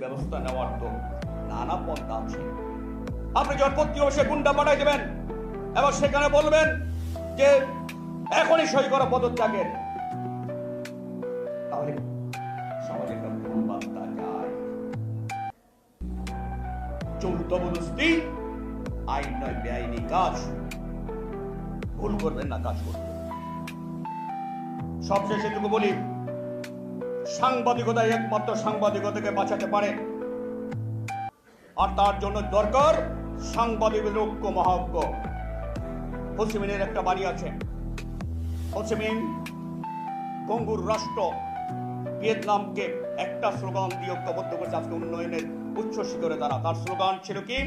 ব্যবস্থা নেওয়ার তো নানা পন্থা আছে। আপনি যখন প্রতি অবশ্যই গুন্ডা পাঠাই দেবেন এবং সেখানে বলবেন যে এখনই সই করা পদত্যাগের, তাহলে সমাজে একটা ভুল বার্তা যায়। চোর জবরদস্তি আইন নয়, বেআইনি কাজ। ভুল করবেন না কাজ করতে। সবশেষে এটুকু বলি, সাংবাদিকতা একমাত্র সাংবাদিকতাকে বাঁচাতে পারে, আর তার জন্য দরকার সাংবাদিকদের ঐক্য, মহাঐক্য। হোচিমিনের একটা বাড়ি আছে। হোচিমিন কঙ্গুর রাষ্ট্র ভিয়েতনামকে একটা স্লোগান দিয়ে ঐক্যবদ্ধ করেছে আজকে উন্নয়নের উচ্চ শিখরে। তার স্লোগান ছিল কি?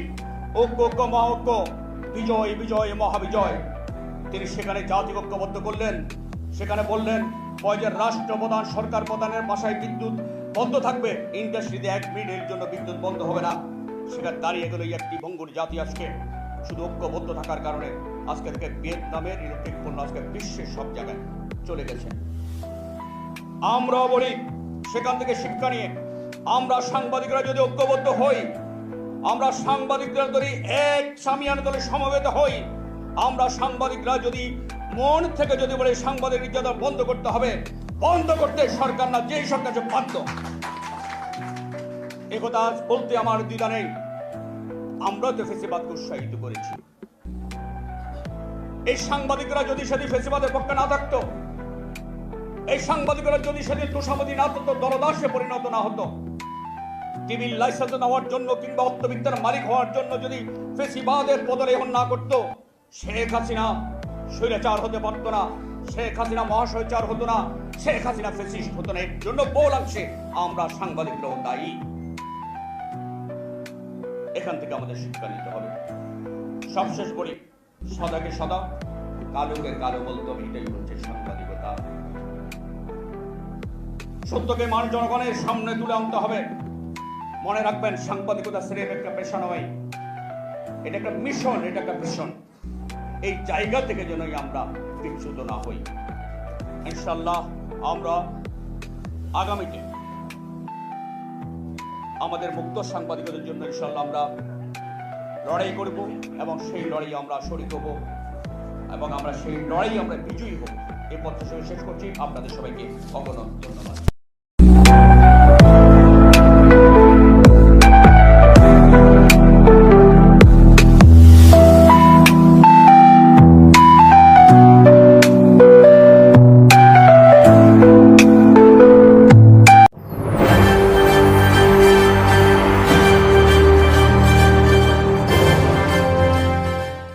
ঐক্য, ঐক্য, মহাঐক্য, বিজয়, বিজয়, মহাবিজয়। তিনি সেখানে জাতি ঐক্যবদ্ধ করলেন। সেখানে বললেন পয়দের রাষ্ট্রপ্রধান, সরকার প্রধানের বাসায় বিদ্যুৎ বন্ধ থাকবে, ইন্ডাস্ট্রিতে 1 মিনিটের জন্য বিদ্যুৎ বন্ধ হবে না। সেখানে দাঁড়িয়ে গেল একটি ভঙ্গুর জাতি। আজকে শুধু ঐক্যবদ্ধ থাকার কারণে আজকে থেকে ভিয়েতনামের ইলেকট্রিক পণ্য আজকে বিশ্বের সব জায়গায় চলে গেছে। আমরাও বলি সেখান থেকে শিক্ষা নিয়ে আমরা সাংবাদিকরা যদি ঐক্যবদ্ধ হই, আমরা সাংবাদিকরা যদি এক সামিয়ানা দলে সমবেত হই, আমরা সাংবাদিকরা যদি মন থেকে যদি বলে সাংবাদিক নির্যাতন বন্ধ করতে হবে, বন্ধ করতে সরকার না, যেই সরকার বাধ্য। একথা বলতে আমার দ্বিধা নেই। আমরা তো ফেসিবাদকে উৎসাহিত করেছি। এই সাংবাদিকরা যদি সেদিন ফেসিবাদের পক্ষে না থাকতো, এই সাংবাদিকরা যদি সেদিন তোষামতি না হতো, দলদাসে পরিণত না হতো, টিভির লাইসেন্স নেওয়ার জন্য কিংবা অর্থবিদ্যার মালিক হওয়ার জন্য যদি ফেসিবাদের পদলেহন না করতো, শেখ হাসিনা স্বৈরাচার হতে পারতো না, শেখ হাসিনা মহাস্বৈরাচার হতো না, শেখ হাসিনা ফেসিস্ট হতো না। এর জন্য বহুলাংশে আমরা সাংবাদিকরাও দায়ী। এখান থেকে আমাদের শিক্ষা নিতে হবে। সবশেষ বলি, সদাকে সদা, কালোকে কালো বলতে হবে, এটাই হচ্ছে সাংবাদিকতা। সত্যকে মানুষ জনগণের সামনে তুলে আনতে হবে। মনে রাখবেন, সাংবাদিকতা শ্রেণীর একটা পেশা নয়, এটা একটা মিশন, এটা একটা মিশন। এই জায়গা থেকে যেনই আমরা বিচ্যুত না হই। ইনশাআল্লাহ আমরা আগামীতে আমাদের মুক্ত সাংবাদিকতার জন্য ইনশাআল্লাহ আমরা লড়াই করব এবং সেই লড়াই আমরা শরীক হব এবং আমরা সেই লড়াই আমরা বিজয়ী হব। এই পত্র শেষ করছি। আপনাদের সবাইকে অগণন ধন্যবাদ।